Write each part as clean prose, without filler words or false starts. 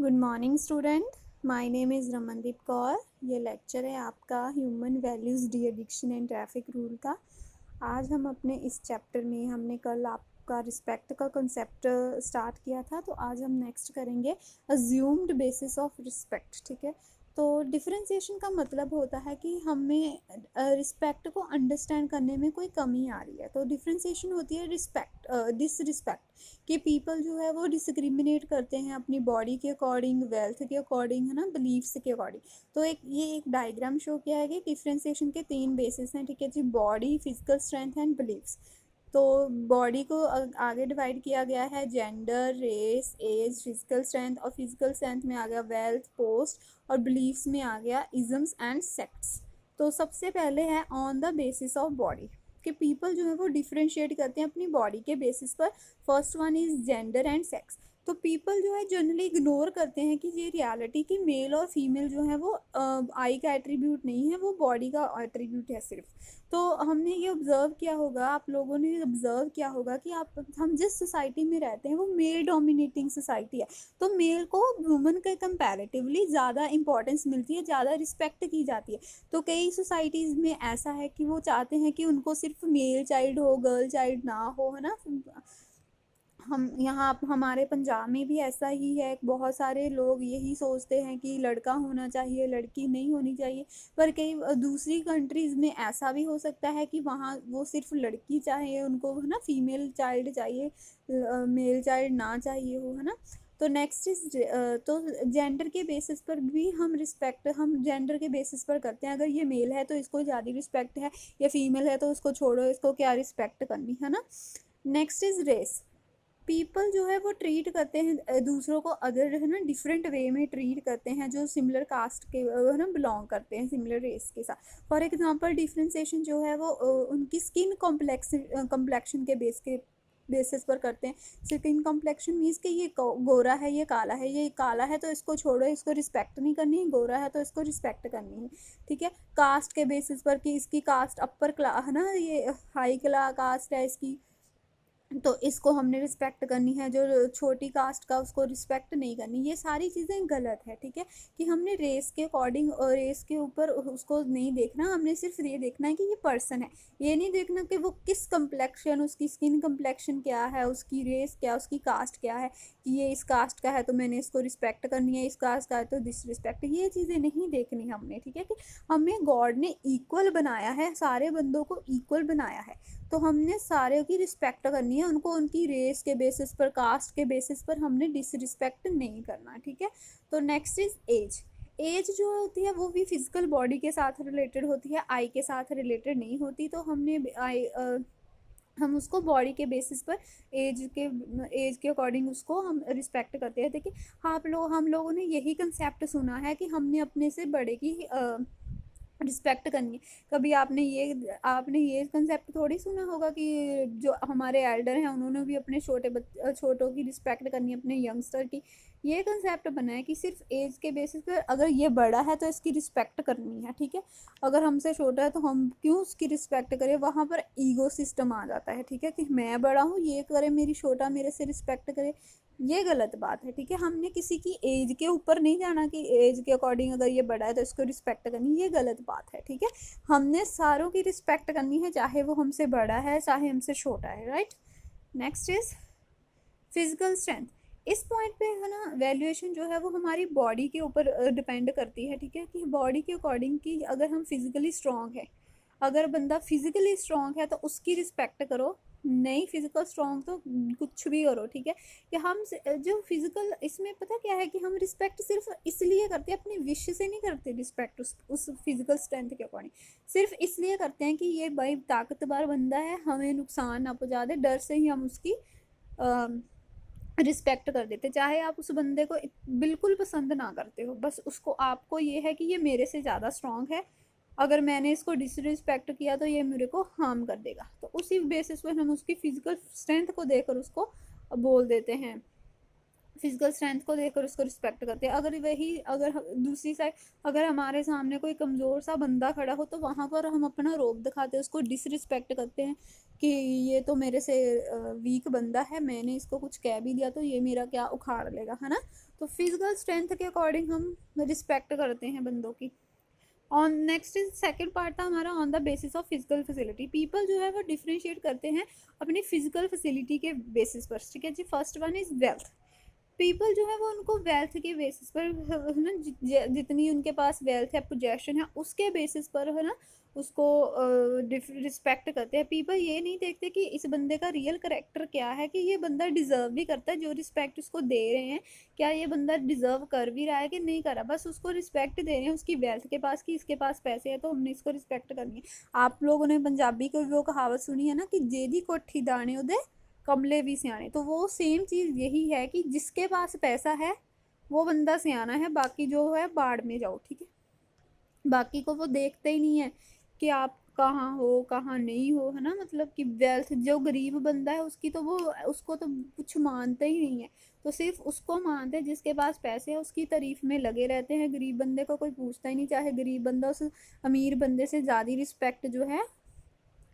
Good morning student. My name is Ramandeep Kaur. ये lecture है आपका human values de addiction and traffic rule का। आज हम अपने इस चैप्टर में हमने कल आपका रिस्पेक्ट का कंसेप्ट स्टार्ट किया था, तो आज हम नेक्स्ट करेंगे अज्यूम्ड बेसिस ऑफ रिस्पेक्ट। ठीक है, तो डिफरेंशिएशन का मतलब होता है कि हमें रिस्पेक्ट को अंडरस्टैंड करने में कोई कमी आ रही है। तो डिफरेंशिएशन होती है रिस्पेक्ट डिसरिस्पेक्ट कि पीपल जो है वो डिस्क्रिमिनेट करते हैं अपनी बॉडी के अकॉर्डिंग, वेल्थ के अकॉर्डिंग, है ना, बिलीव्स के अकॉर्डिंग। तो एक डायग्राम शो किया है कि डिफरेंशिएशन के 3 बेसिस हैं। ठीक है जी, body, physical strength and beliefs. तो बॉडी को आगे डिवाइड किया गया है gender, race, age, physical strength, और फिजिकल स्ट्रेंथ में आ गया वेल्थ, पोस्ट, और बिलीव्स में आ गया इज़म्स एंड सेक्ट्स। तो सबसे पहले है on the basis of body कि पीपल जो है वो डिफ्रेंशिएट करते हैं अपनी बॉडी के बेसिस पर। First one is gender and sex. तो पीपल जो है जनरली इग्नोर करते हैं कि ये रियलिटी कि मेल और फीमेल जो है वो आई का एट्रीब्यूट नहीं है, वो बॉडी का एट्रीब्यूट है सिर्फ। तो हमने ये ऑब्ज़र्व किया होगा, आप लोगों ने ऑब्ज़र्व किया होगा कि हम जिस सोसाइटी में रहते हैं वो मेल डोमिनेटिंग सोसाइटी है। तो मेल को वुमेन के कंपैरेटिवली ज़्यादा इंपॉर्टेंस मिलती है, ज़्यादा रिस्पेक्ट की जाती है। तो कई सोसाइटीज़ में ऐसा है कि वो चाहते हैं कि उनको सिर्फ मेल चाइल्ड हो, गर्ल चाइल्ड ना हो, है ना। हम यहाँ हमारे पंजाब में भी ऐसा ही है, बहुत सारे लोग यही सोचते हैं कि लड़का होना चाहिए, लड़की नहीं होनी चाहिए। पर कई दूसरी कंट्रीज़ में ऐसा भी हो सकता है कि वहाँ वो सिर्फ लड़की चाहिए उनको, है ना, फीमेल चाइल्ड चाहिए, मेल चाइल्ड ना चाहिए हो, है ना। तो नेक्स्ट इज तो जेंडर के बेसिस पर भी हम जेंडर के बेसिस पर करते हैं। अगर ये मेल है तो इसको ज़्यादा रिस्पेक्ट है, या फीमेल है तो उसको छोड़ो, इसको क्या रिस्पेक्ट करनी, है ना। Next is race. पीपल जो है वो ट्रीट करते हैं दूसरों को अदर, है ना, डिफरेंट वे में ट्रीट करते हैं जो सिमिलर कास्ट के, है ना, बिलोंग करते हैं सिमिलर रेस के साथ। फॉर एग्जांपल डिफ्रेंसिएशन जो है वो उनकी स्किन कॉम्प्लेक्शन के बेसिस पर करते हैं। स्किन कॉम्प्लेक्शन मीन्स कि ये गोरा है, ये काला है, ये काला है तो इसको छोड़ो, इसको रिस्पेक्ट नहीं करनी है, गोरा है तो इसको रिस्पेक्ट करनी है। ठीक है, कास्ट के बेसिस पर कि इसकी कास्ट अपर क्लास, है ना, ये हाई क्लास कास्ट है इसकी, तो इसको हमने रिस्पेक्ट करनी है, जो छोटी कास्ट का उसको रिस्पेक्ट नहीं करनी। ये सारी चीज़ें गलत है। ठीक है, कि हमने रेस के अकॉर्डिंग और रेस के ऊपर उसको नहीं देखना, हमने सिर्फ ये देखना है कि ये पर्सन है। ये नहीं देखना कि वो किस कम्प्लेक्शन, उसकी स्किन कम्प्लेक्शन क्या है, उसकी रेस क्या, उसकी कास्ट क्या है, कि ये इस कास्ट का है तो मैंने इसको रिस्पेक्ट करनी है, इस कास्ट का है तो डिसरिस्पेक्ट। ये चीज़ें नहीं देखनी हमने। ठीक है, कि हमें गॉड ने इक्वल बनाया है, सारे बंदों को इक्वल बनाया है, तो हमने सारे की रिस्पेक्ट करनी है, उनको उनकी रेस के बेसिस पर, कास्ट के बेसिस पर हमने डिसरिस्पेक्ट नहीं करना। ठीक है, तो नेक्स्ट इज एज। एज जो होती है वो भी फिजिकल बॉडी के साथ रिलेटेड होती है, आई के साथ रिलेटेड नहीं होती। तो हम उसको बॉडी के बेसिस पर, एज के अकॉर्डिंग उसको हम रिस्पेक्ट करते हैं। देखिए, हम लोगों ने यही कंसेप्ट सुना है कि हमने अपने से बड़े की रिस्पेक्ट करनी है। कभी आपने ये कंसेप्ट थोड़ी सुना होगा कि जो हमारे एल्डर हैं उन्होंने भी अपने छोटों की रिस्पेक्ट करनी है, अपने यंगस्टर की। ये कंसेप्ट बना है कि सिर्फ एज के बेसिस पर अगर ये बड़ा है तो इसकी रिस्पेक्ट करनी है। ठीक है, अगर हमसे छोटा है तो हम क्यों उसकी रिस्पेक्ट करें, वहाँ पर ईगो सिस्टम आ जाता है। ठीक है, कि मैं बड़ा हूँ, ये करे, मेरी छोटा मेरे से रिस्पेक्ट करे, ये गलत बात है। ठीक है, हमने किसी की एज के ऊपर नहीं जाना कि एज के अकॉर्डिंग अगर ये बड़ा है तो इसको रिस्पेक्ट करनी, ये गलत बात है। ठीक है, हमने सारों की रिस्पेक्ट करनी है, चाहे वो हमसे बड़ा है चाहे हमसे छोटा है। Right, next is physical strength. इस पॉइंट पे, है ना, वैल्यूएशन जो है वो हमारी बॉडी के ऊपर डिपेंड करती है। ठीक है, कि बॉडी के अकॉर्डिंग कि अगर हम फिजिकली स्ट्रॉन्ग है, अगर बंदा फिजिकली स्ट्रॉन्ग है तो उसकी रिस्पेक्ट करो, नहीं फिजिकल स्ट्रॉन्ग तो कुछ भी करो। ठीक है, कि हम जो फिजिकल, इसमें पता क्या है कि हम रिस्पेक्ट सिर्फ इसलिए करते हैं, अपनी विश से नहीं करते रिस्पेक्ट उस फिजिकल स्ट्रेंथ के अकॉर्डिंग। सिर्फ इसलिए करते हैं कि ये भाई ताकतवर बंदा है, हमें नुकसान ना पहुँचा दे, डर से ही हम उसकी रिस्पेक्ट कर देते, चाहे आप उस बंदे को बिल्कुल पसंद ना करते हो, बस उसको, आपको ये है कि ये मेरे से ज़्यादा स्ट्रॉन्ग है, अगर मैंने इसको डिसरिस्पेक्ट किया तो ये मेरे को हार्म कर देगा। तो उसी बेसिस पर हम उसकी फिजिकल स्ट्रेंथ को देकर उसको बोल देते हैं फिजिकल स्ट्रेंथ को देखकर उसको रिस्पेक्ट करते हैं। अगर दूसरी साइड अगर हमारे सामने कोई कमज़ोर सा बंदा खड़ा हो तो वहाँ पर हम अपना रोब दिखाते हैं, उसको डिसरिस्पेक्ट करते हैं कि ये तो मेरे से वीक बंदा है, मैंने इसको कुछ कह भी दिया तो ये मेरा क्या उखाड़ लेगा, है ना। तो फिजिकल स्ट्रेंथ के अकॉर्डिंग हम रिस्पेक्ट करते हैं बंदों की। On next is second part था हमारा on the basis of physical facility. People जो है वो डिफ्रेंशिएट करते हैं अपनी फिजिकल फैसिलिटी के बेसिस पर, ठीक है जी। First one is wealth. People जो है वो उनको वेल्थ के बेसिस पर है ना, जितनी उनके पास वेल्थ है, पोजेशन है, उसके बेसिस पर है ना उसको रिस्पेक्ट करते हैं। पीपल ये नहीं देखते कि इस बंदे का रियल करेक्टर क्या है, कि ये बंदा डिजर्व भी करता है, जो रिस्पेक्ट उसको दे रहे हैं क्या ये बंदा डिजर्व कर भी रहा है कि नहीं कर रहा, बस उसको रिस्पेक्ट दे रहे हैं उसकी वेल्थ के पास, कि इसके पास पैसे है तो हमने इसको रिस्पेक्ट करनी है। आप लोगों ने पंजाबी की वो कहावत सुनी है ना कि जेदी कोठी दाने उदे कमले भी सियाने, तो वो सेम चीज़ यही है कि जिसके पास पैसा है वो बंदा सियाना है, बाकी जो है बाढ़ में जाओ, ठीक है। बाकी को वो देखते ही नहीं है कि आप कहाँ हो कहाँ नहीं हो, है ना। मतलब कि वेल्थ, जो गरीब बंदा है उसकी तो वो उसको तो कुछ मानते ही नहीं है, तो सिर्फ उसको मानते हैं जिसके पास पैसे है, उसकी तारीफ में लगे रहते हैं। गरीब बंदे को कोई पूछता ही नहीं, चाहे गरीब बंदा उस अमीर बंदे से ज़्यादा रिस्पेक्ट जो है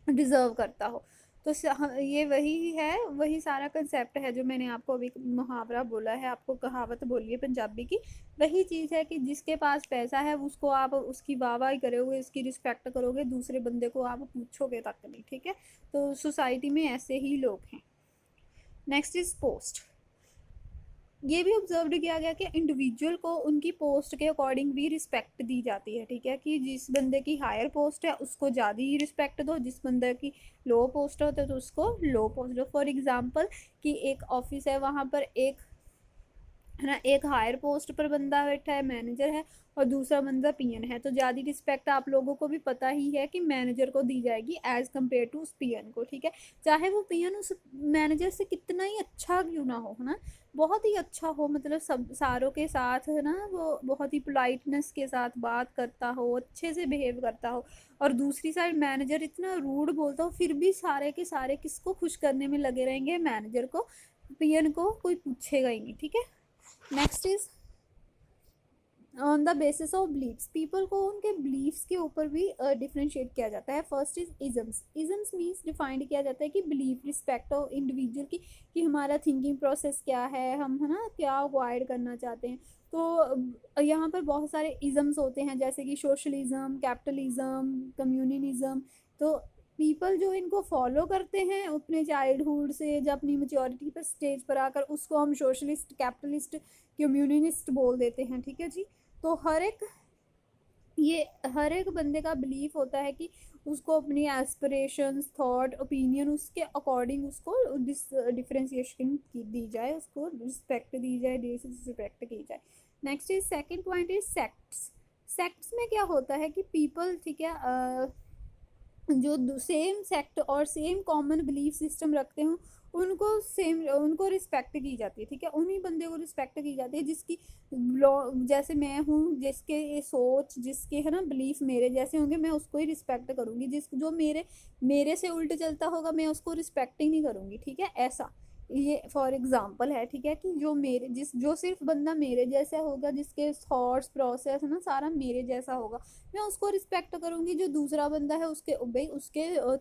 डिज़र्व करता हो। तो ये वही है, वही सारा कंसेप्ट है जो मैंने आपको अभी मुहावरा बोला है, आपको कहावत बोली है पंजाबी की। वही चीज़ है कि जिसके पास पैसा है उसको आप उसकी वाहवाही करोगे, उसकी रिस्पेक्ट करोगे, दूसरे बंदे को आप पूछोगे तक नहीं, ठीक है। तो सोसाइटी में ऐसे ही लोग हैं। Next is post. ये भी ऑब्जर्व किया गया कि इंडिविजुअल को उनकी पोस्ट के अकॉर्डिंग भी रिस्पेक्ट दी जाती है, ठीक है। कि जिस बंदे की हायर पोस्ट है उसको ज़्यादा ही रिस्पेक्ट दो, जिस बंदे की लो पोस्ट होता है तो उसको लो पोस्ट दो। फॉर एग्जांपल कि एक ऑफिस है, वहाँ पर एक है ना एक हायर पोस्ट पर बंदा बैठा है, मैनेजर है, और दूसरा बंदा पीएन है, तो ज़्यादा रिस्पेक्ट आप लोगों को भी पता ही है कि मैनेजर को दी जाएगी एज कम्पेयर टू उस पीएन को, ठीक है। चाहे वो पीएन उस मैनेजर से कितना ही अच्छा क्यों ना हो, है ना, बहुत ही अच्छा हो, मतलब सब सारों के साथ है ना वो बहुत ही पोलाइटनेस के साथ बात करता हो, अच्छे से बिहेव करता हो, और दूसरी साइड मैनेजर इतना रूड बोलता हो, फिर भी सारे के सारे किसको खुश करने में लगे रहेंगे, मैनेजर को। पीएन को कोई पूछेगा ही नहीं, ठीक है। Next is on the basis of believes. People को उनके बिलीव्स के ऊपर भी डिफ्रेंशिएट किया जाता है। First is isms. Isms means defined किया जाता है कि बिलीव रिस्पेक्ट ऑफ इंडिविजुअल की, कि हमारा थिंकिंग प्रोसेस क्या है, हम है ना क्या अवॉइड करना चाहते हैं। तो यहाँ पर बहुत सारे इजम्स होते हैं, जैसे कि सोशलिज्म, कैपिटलिज्म, कम्युनिज्म। तो पीपल जो इनको फॉलो करते हैं अपने चाइल्डहुड से जब अपनी मेच्योरिटी पर स्टेज पर आकर, उसको हम सोशलिस्ट, कैपिटलिस्ट, कम्युनिस्ट बोल देते हैं, ठीक है जी। तो हर एक बंदे का बिलीफ होता है कि उसको अपनी एस्पिरेशंस, थॉट, ओपिनियन उसके अकॉर्डिंग उसको डिफ्रेंशिएशन दी जाए, उसको रिस्पेक्ट दी जाए, डिसरिस्पेक्ट की जाए। Next is second point is sects. Sects में क्या होता है कि पीपल, ठीक है, जो सेम सेक्ट और सेम कॉमन बिलीफ सिस्टम रखते हो उनको रिस्पेक्ट की जाती है, ठीक है। उन्हीं बंदे को रिस्पेक्ट की जाती है जिसकी जैसे मैं हूँ, जिसके ये सोच, जिसके है ना बिलीफ मेरे जैसे होंगे, मैं उसको ही रिस्पेक्ट करूँगी। जो मेरे से उल्ट चलता होगा मैं उसको रिस्पेक्ट ही नहीं करूँगी, ठीक है। ऐसा ये फॉर एग्जांपल है, ठीक है, कि जो सिर्फ बंदा मेरे जैसा होगा, जिसके थॉट्स प्रोसेस है ना सारा मेरे जैसा होगा, मैं उसको रिस्पेक्ट करूँगी। जो दूसरा बंदा है उसके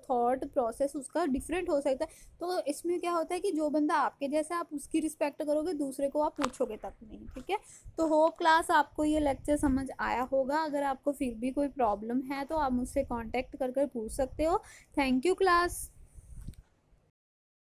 थॉट प्रोसेस उसका डिफरेंट हो सकता है। तो इसमें क्या होता है कि जो बंदा आपके जैसा, आप उसकी रिस्पेक्ट करोगे, दूसरे को आप पूछोगे तक नहीं, ठीक है। तो होप क्लास आपको ये लेक्चर समझ आया होगा। अगर आपको फिर भी कोई प्रॉब्लम है तो आप मुझसे कॉन्टेक्ट कर पूछ सकते हो। Thank you class.